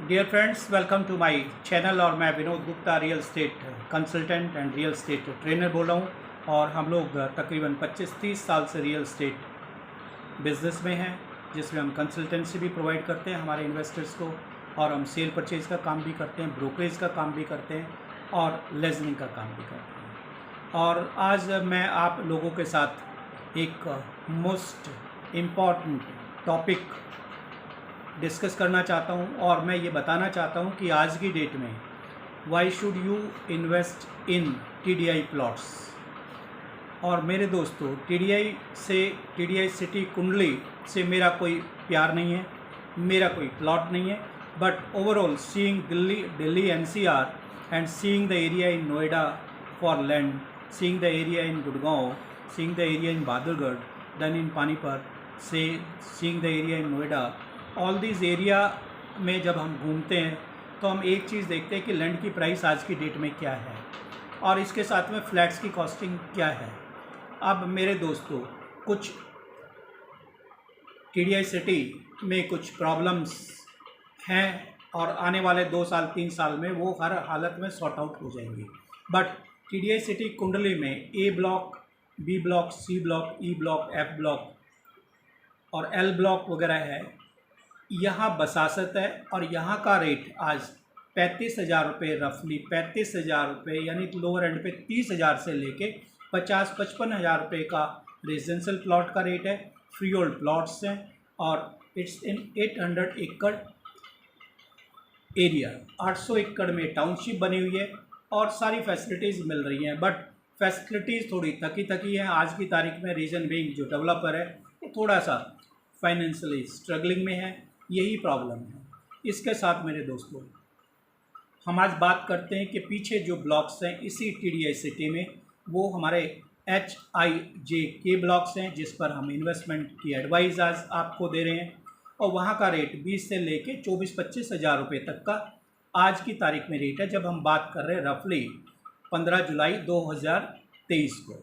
Dear friends, welcome to my channel. और मैं Vinod Gupta, real estate consultant and real estate trainer बोल रहा हूँ। और हम लोग तकरीबन 25-30 साल से रियल स्टेट बिज़नेस में हैं, जिसमें हम कंसल्टेंसी भी प्रोवाइड करते हैं हमारे इन्वेस्टर्स को, और हम सेल परचेज़ का काम भी करते हैं, ब्रोकरेज का काम भी करते हैं और लेजनिंग का काम भी करते हैं। और आज मैं आप लोगों के साथ एक मोस्ट इम्पॉर्टेंट टॉपिक डिस्कस करना चाहता हूं, और मैं ये बताना चाहता हूं कि आज की डेट में why should you invest in TDI plots. और मेरे दोस्तों, टीडीआई सिटी कुंडली से मेरा कोई प्यार नहीं है, मेरा कोई प्लॉट नहीं है, but overall seeing Delhi NCR and seeing the area in Noida for land, seeing the area in Gurgaon, seeing the area in Bahadurgarh, then in Panipat, seeing the area in Noida, all this area में जब हम घूमते हैं तो हम एक चीज़ देखते हैं कि लैंड की प्राइस आज की डेट में क्या है और इसके साथ में फ्लैट्स की कॉस्टिंग क्या है। अब मेरे दोस्तों, कुछ टीडीआई सिटी में कुछ प्रॉब्लम्स हैं और आने वाले 2 साल 3 साल में वो हर हालत में सॉर्ट आउट हो जाएंगी। बट टीडीआई सिटी कुंडली में A block, B block, C block, E block, F block और एल ब्लॉक वगैरह है, यहाँ बसासत है। और यहाँ का रेट आज 35,000 रुपये, रफली 35,000 रुपये, यानी लोअर एंड पे 30,000 से लेके 50-55,000 रुपये का रेजिडेंशियल प्लॉट का रेट है। फ्री होल्ड प्लॉट्स हैं और इट्स इन 800 एकड़ एरिया, 800 एकड़ में टाउनशिप बनी हुई है और सारी फैसिलिटीज़ मिल रही हैं। बट फैसिलिटीज़ थोड़ी थकी है आज की तारीख में। रीज़न बीइंग जो डेवलपर है वो थोड़ा सा फाइनेंशियली स्ट्रगलिंग में है, यही प्रॉब्लम है। इसके साथ मेरे दोस्तों, हम आज बात करते हैं कि पीछे जो ब्लॉक्स हैं इसी टीडीआई सिटी में, वो हमारे HIJK ब्लॉक्स हैं, जिस पर हम इन्वेस्टमेंट की एडवाइस आज आपको दे रहे हैं। और वहाँ का रेट 20 से लेके 24-25 हज़ार रुपये तक का आज की तारीख में रेट है, जब हम बात कर रहे हैं रफली 15 जुलाई 2023 को।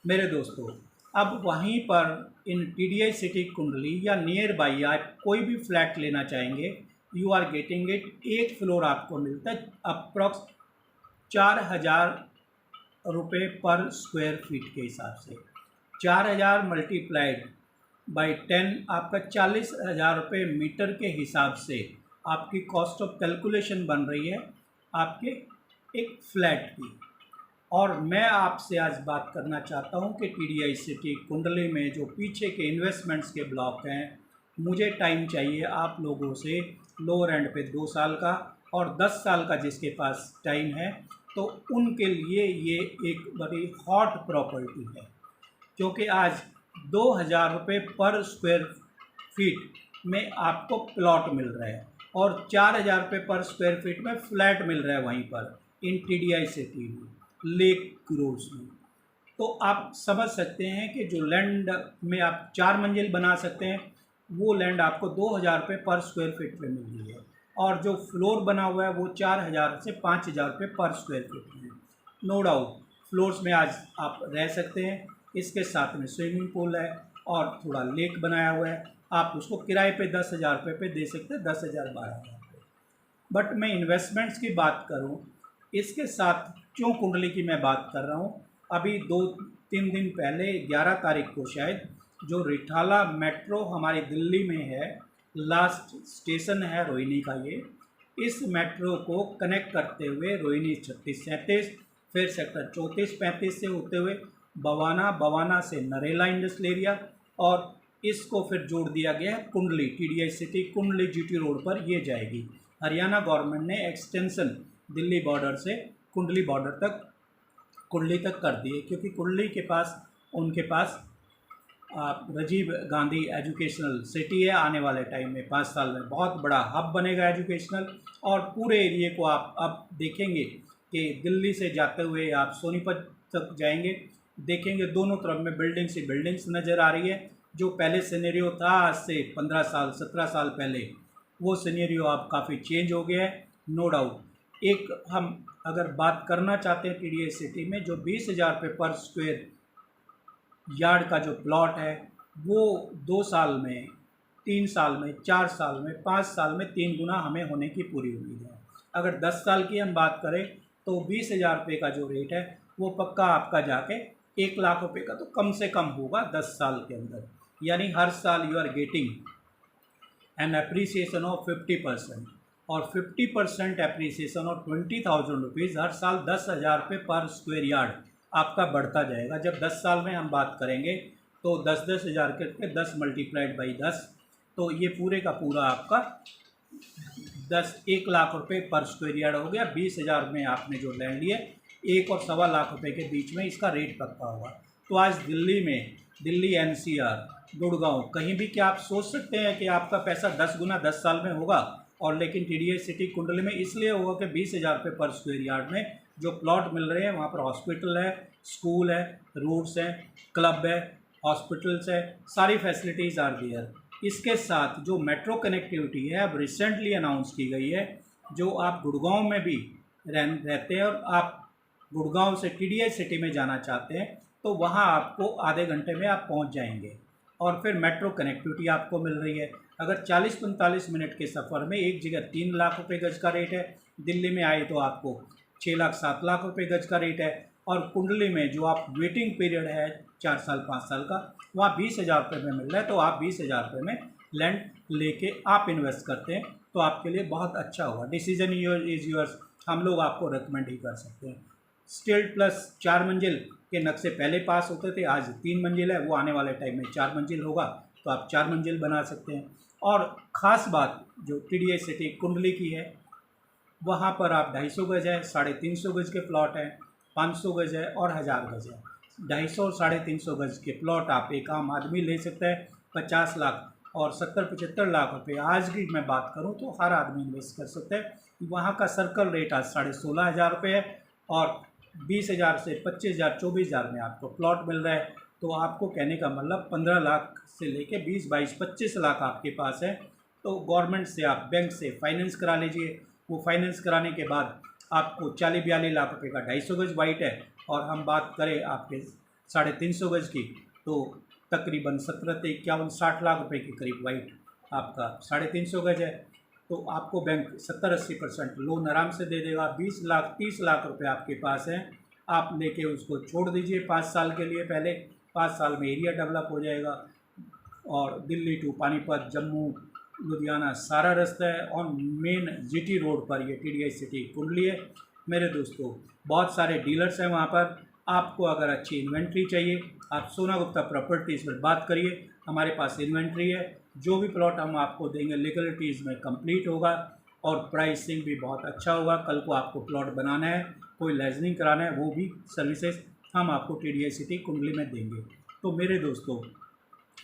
मेरे दोस्तों, अब वहीं पर इन टीडीआई सिटी कुंडली या नियर बाई आप कोई भी फ्लैट लेना चाहेंगे, यू आर गेटिंग इट। एक फ्लोर आपको मिलता है अप्रॉक्स 4,000 रुपये पर स्क्वायर फीट के हिसाब से। 4,000 मल्टीप्लाइड बाई 10 आपका 40,000 रुपये मीटर के हिसाब से आपकी कॉस्ट ऑफ कैलकुलेशन बन रही है आपके एक फ्लैट की। और मैं आपसे आज बात करना चाहता हूं कि टीडीआई सिटी कुंडली में जो पीछे के इन्वेस्टमेंट्स के ब्लॉक हैं, मुझे टाइम चाहिए आप लोगों से लोअर एंड पे 2 साल का और 10 साल का जिसके पास टाइम है, तो उनके लिए ये एक बड़ी हॉट प्रॉपर्टी है, क्योंकि आज 2,000 रुपये पर स्क्वायर फीट में आपको प्लॉट मिल रहा है और 4,000 रुपये पर स्क्वायर फीट में फ्लैट मिल रहा है वहीं पर इन टीडीआई सिटी में, लेक क्रोज में। तो आप समझ सकते हैं कि जो लैंड में आप 4 मंजिल बना सकते हैं, वो लैंड आपको 2,000 रुपये पर स्क्वायर फीट पे मिल रही है, और जो फ्लोर बना हुआ है वो 4,000 से 5,000 रुपये पर स्क्वायर फीट में। नो डाउट फ्लोर्स में आज आप रह सकते हैं, इसके साथ में स्विमिंग पूल है और थोड़ा लेक बनाया हुआ है। आप उसको किराए पे 10,000 रुपये पे दे सकते हैं, 10,000 12,000 रुपये। बट मैं इन्वेस्टमेंट्स की बात करूं, इसके साथ क्यों कुंडली की मैं बात कर रहा हूँ, अभी 2-3 दिन पहले 11 तारीख को शायद, जो रिठाला मेट्रो हमारी दिल्ली में है, लास्ट स्टेशन है रोहिणी का ये, इस मेट्रो को कनेक्ट करते हुए रोहिणी 36-37, फिर सेक्टर 34-35 से होते हुए बवाना से नरेला इंडस्ट्रियल एरिया, और इसको फिर जोड़ दिया गया है कुंडली, टीडीआई सिटी कुंडली GT रोड पर ये जाएगी। हरियाणा गवर्नमेंट ने एक्सटेंशन दिल्ली बॉर्डर से कुंडली बॉर्डर तक, कुंडली तक कर दिए, क्योंकि कुंडली के पास उनके पास राजीव गांधी एजुकेशनल सिटी है। आने वाले टाइम में 5 साल में बहुत बड़ा हब बनेगा एजुकेशनल, और पूरे एरिए को आप अब देखेंगे कि दिल्ली से जाते हुए आप सोनीपत तक जाएंगे, देखेंगे दोनों तरफ में बिल्डिंग्स ही बिल्डिंग्स नज़र आ रही है। जो पहले सिनेरियो था आज से 15 साल 17 साल पहले, वो सिनेरियो अब काफ़ी चेंज हो गया है, नो डाउट। एक हम अगर बात करना चाहते हैं टीडीआई सिटी में, जो 20,000 रुपये पर स्क्वायर यार्ड का जो प्लॉट है, वो 2 साल में 3 साल में, 4 साल में, 5 साल में 3 गुना हमें होने की पूरी उम्मीद है। अगर 10 साल की हम बात करें तो 20,000 रुपये का जो रेट है वो पक्का आपका जाके 1 लाख रुपये का तो कम से कम होगा 10 साल के अंदर। यानी हर साल you are getting an appreciation of 50% और 50% अप्रिसिएशन ऑफ 20,000 रुपीज़ हर साल 10,000 रुपये पर स्क्वायर यार्ड आपका बढ़ता जाएगा। जब 10 साल में हम बात करेंगे तो 10-10 हज़ार करके 10 मल्टीप्लाइड बाई 10, तो ये पूरे का पूरा आपका 1 लाख रुपये पर स्क्वायर यार्ड हो गया। 20,000 में आपने जो लैंड लिए 1 और 1.25 लाख रुपये के बीच में इसका रेट पक्का होगा। तो आज दिल्ली में, दिल्ली एनसीआर, गुड़गांव, कहीं भी क्या आप सोच सकते हैं कि आपका पैसा 10 गुना 10 साल में होगा? और लेकिन टीडीएस सिटी कुंडली में इसलिए होगा कि 20,000 रुपये पर स्क्वायर यार्ड में जो प्लॉट मिल रहे हैं वहाँ पर हॉस्पिटल है, स्कूल है, रोड्स हैं, क्लब है, हॉस्पिटल्स है, सारी फैसिलिटीज़ आर देयर। इसके साथ जो मेट्रो कनेक्टिविटी है अब रिसेंटली अनाउंस की गई है, जो आप गुड़गांव में भी रहते हैं और आप गुड़गांव से टीडीएस सिटी में जाना चाहते हैं तो वहाँ आपको आधे घंटे में आप पहुँच जाएंगे। और फिर मेट्रो कनेक्टिविटी आपको मिल रही है। अगर 40-45 मिनट के सफ़र में एक जगह 3 लाख रुपए गज का रेट है, दिल्ली में आए तो आपको 6 लाख 7 लाख रुपए गज का रेट है। और कुंडली में जो आप वेटिंग पीरियड है 4 साल 5 साल का, वहाँ 20,000 रुपये में मिल रहा है। तो आप 20,000 रुपये में लैंड लेके आप इन्वेस्ट करते हैं तो आपके लिए बहुत अच्छा होगा। डिसीजन इज़ योर्स, हम लोग आपको रिकमेंड ही कर सकते हैं। स्टील प्लस 4 मंजिल के नक्शे पहले पास होते थे, आज 3 मंजिल है, वो आने वाले टाइम में 4 मंजिल होगा, तो आप 4 मंजिल बना सकते हैं। और ख़ास बात जो टीडीएस सिटी कुंडली की है, वहाँ पर आप 250 गज है, 350 गज के प्लॉट हैं, 500 गज है और 1000 गज है। 250 और 350 गज के प्लॉट आप एक आम आदमी ले सकता है 50 लाख और 70-75 लाख रुपए आज की मैं बात करूँ तो हर आदमी इन्वेस्ट कर सकता है। वहाँ का सर्कल रेट आज 16,500 रुपये है और 20,000 से 25,000 24,000 में आपको प्लॉट मिल रहा है। तो आपको कहने का मतलब 15 लाख से लेके 20, 22, 25 लाख आपके पास है। तो गवर्नमेंट से आप बैंक से फाइनेंस करा लीजिए। वो फाइनेंस कराने के बाद आपको 40-42 लाख रुपए का 250 गज वाइट है और हम बात करें आपके 350 गज की तो तकरीबन 17 से 51, 60 लाख रुपए के करीब वाइट आपका 350 गज है। तो आपको बैंक 70-80% लोन आराम से दे देगा। 20 लाख 30 लाख रुपए आपके पास हैं, आप लेके उसको छोड़ दीजिए 5 साल के लिए। पहले 5 साल में एरिया डेवलप हो जाएगा और दिल्ली टू पानीपत, जम्मू, लुधियाना सारा रास्ता है और मेन जीटी रोड पर ये टीडीएस सिटी कुंडली है। मेरे दोस्तों बहुत सारे डीलर्स हैं वहाँ पर। आपको अगर अच्छी इन्वेंट्री चाहिए आप सोना गुप्ता प्रॉपर्टीज़ पर बात करिए, हमारे पास इन्वेंट्री है। जो भी प्लॉट हम आपको देंगे लीगलिटीज़ में कंप्लीट होगा और प्राइसिंग भी बहुत अच्छा होगा। कल को आपको प्लॉट बनाना है, कोई लाइजनिंग कराना है, वो भी सर्विसेज हम आपको टीडीएस सिटी कुंडली में देंगे। तो मेरे दोस्तों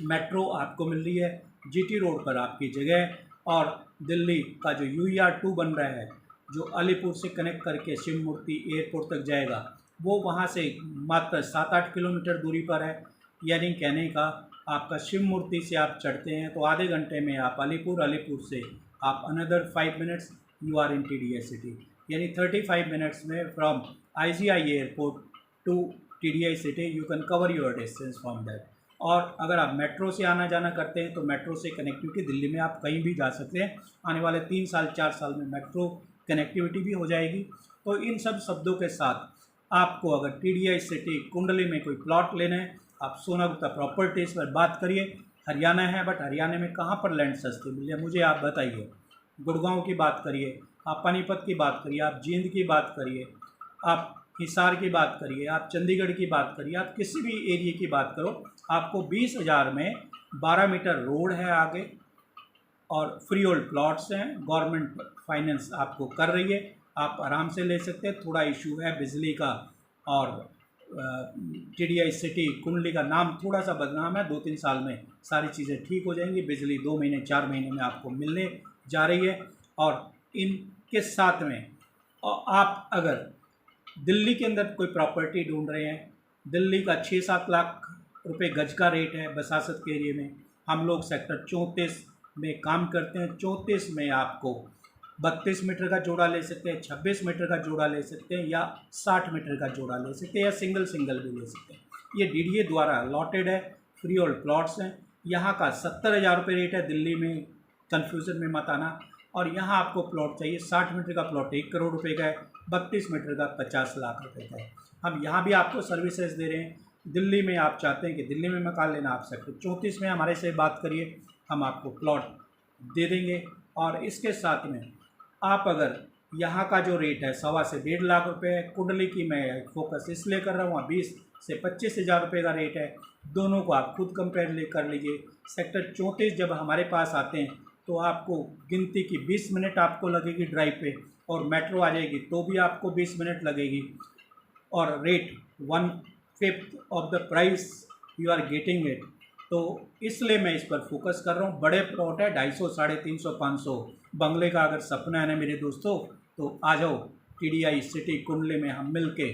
मेट्रो आपको मिल रही है, जीटी रोड पर आपकी जगह है और दिल्ली का जो UER-2 बन रहा है जो अलीपुर से कनेक्ट करके शिव मूर्ति एयरपोर्ट तक जाएगा, वो वहाँ से मात्र 7-8 किलोमीटर दूरी पर है। यानी कहने का आपका शिव मूर्ति से आप चढ़ते हैं तो आधे घंटे में आप अलीपुर, अलीपुर से आप another 5 minutes you are in TDS city. यानी 35 मिनट्स में from IGI airport to TDS city you can cover your distance from that. और अगर आप मेट्रो से आना जाना करते हैं तो मेट्रो से कनेक्टिविटी दिल्ली में आप कहीं भी जा सकते हैं। आने वाले 3 साल 4 साल में मेट्रो कनेक्टिविटी भी हो जाएगी। तो इन सब शब्दों के साथ आपको अगर टीडीएस सिटी कुंडली में कोई प्लॉट लेना है आप सोना गुप्ता प्रॉपर्टीज़ पर बात करिए। हरियाणा है बट हरियाणा में कहाँ पर लैंड सस्ती मिल है मुझे आप बताइए। गुड़गांव की बात करिए, आप पानीपत की बात करिए, आप जींद की बात करिए, आप हिसार की बात करिए, आप चंडीगढ़ की बात करिए, आप किसी भी एरिया की बात करो, आपको 20,000 में 12 मीटर रोड है आगे और फ्री होल्ड प्लॉट्स हैं। गवर्नमेंट फाइनेंस आपको कर रही है, आप आराम से ले सकते हैं। थोड़ा इशू है बिजली का और टीडीएस सिटी कुंडली का नाम थोड़ा सा बदनाम है। 2-3 साल में सारी चीज़ें ठीक हो जाएंगी। बिजली 2 महीने 4 महीने में आपको मिलने जा रही है। और इनके साथ में आप अगर दिल्ली के अंदर कोई प्रॉपर्टी ढूंढ रहे हैं, दिल्ली का 6-7 लाख रुपए गज का रेट है बसासत के एरिया में। हम लोग सेक्टर 34 में काम करते हैं। 34 में आपको 32 मीटर का जोड़ा ले सकते हैं, 26 मीटर का जोड़ा ले सकते हैं या 60 मीटर का जोड़ा ले सकते हैं या सिंगल भी ले सकते हैं। ये डीडीए द्वारा अलॉटेड है, फ्री होल्ड प्लॉट्स हैं। यहाँ का 70,000 रुपये रेट है, दिल्ली में कन्फ्यूज़न में मत आना। और यहाँ आपको प्लॉट चाहिए 60 मीटर का प्लॉट 1 करोड़ रुपए का है, 32 मीटर का 50 लाख रुपए का है। हम यहाँ भी आपको सर्विसेज दे रहे हैं। दिल्ली में आप चाहते हैं कि दिल्ली में मकान लेना, आप सेक्टर 34 में हमारे से बात करिए, हम आपको प्लॉट दे देंगे। और इसके साथ में आप अगर यहाँ का जो रेट है 1.25 से 1.5 लाख रुपए है, कुंडली की मैं फोकस इसलिए कर रहा हूँ, 20 से 25,000 रुपये का रेट है। दोनों को आप खुद कंपेयर कर लीजिए। सेक्टर 34 जब हमारे पास आते हैं तो आपको गिनती की 20 मिनट आपको लगेगी ड्राइव पे, और मेट्रो आ जाएगी तो भी आपको 20 मिनट लगेगी, और rate 1/5 of the price you are getting it. तो इसलिए मैं इस पर फोकस कर रहा हूँ। बड़े प्लॉट है 250, 350, 500 बंगले का अगर सपना है ना मेरे दोस्तों, तो आ जाओ TDI सिटी कुंडली में, हम मिल के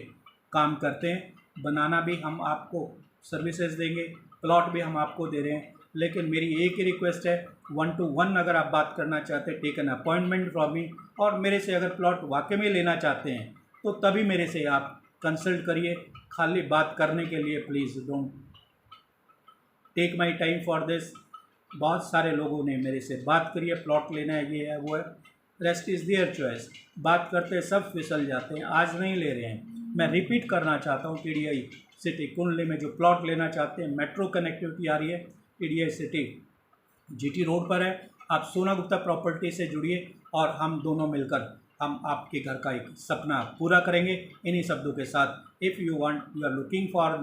काम करते हैं। बनाना भी हम आपको सर्विसेज देंगे, प्लॉट भी हम आपको दे रहे हैं। लेकिन मेरी एक ही रिक्वेस्ट है, 1 to 1 अगर आप बात करना चाहते हैं, take an appointment from me. और मेरे से अगर प्लॉट वाकई में लेना चाहते हैं तो तभी मेरे से आप कंसल्ट करिए। खाली बात करने के लिए please don't take my time for this. बहुत सारे लोगों ने मेरे से बात करी है, प्लॉट लेना है, ये है वो है, रेस्ट इज़ देयर चॉइस। बात करते सब फिसल जाते हैं, आज नहीं ले रहे हैं। मैं रिपीट करना चाहता हूँ, TDI सिटी कुंडली में जो प्लॉट लेना चाहते हैं, मेट्रो कनेक्टिविटी आ रही है, TDI सिटी GT रोड पर है। आप सोना गुप्ता प्रॉपर्टी से जुड़िए और हम दोनों मिलकर हम आपके घर का एक सपना पूरा करेंगे। इन्हीं शब्दों के साथ, if you want, you are looking for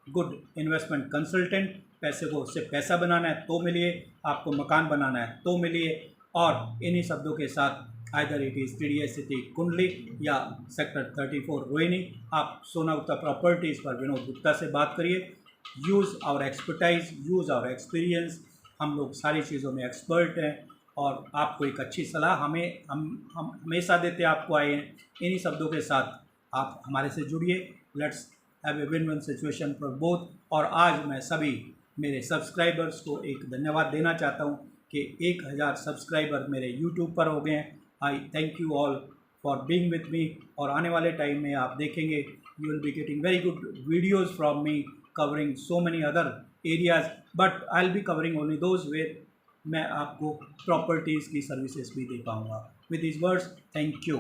good investment consultant, पैसे को उससे पैसा बनाना है तो मिलिए, आपको मकान बनाना है तो मिलिए। और इन्हीं शब्दों के साथ, either it is TDI city कुंडली या सेक्टर 34 रोहिणी, आप सोना गुप्ता प्रॉपर्टीज़ पर विनोद गुप्ता से बात करिए। Use our expertise, use our experience. हम लोग सारी चीज़ों में एक्सपर्ट हैं और आपको एक अच्छी सलाह हम हमेशा देते आपको आए हैं। इन्हीं शब्दों के साथ आप हमारे से जुड़िए। Let's have a win win situation for both. और आज मैं सभी मेरे सब्सक्राइबर्स को एक धन्यवाद देना चाहता हूँ कि 1000 सब्सक्राइबर मेरे यूट्यूब पर हो गए हैं। I thank you all for being with me. और आने वाले टाइम में आप देखेंगे, you will be getting very good videos from me covering so many other areas, but I will be covering only those where मैं आपको properties की services भी दे पाऊँगा। With this words, thank you.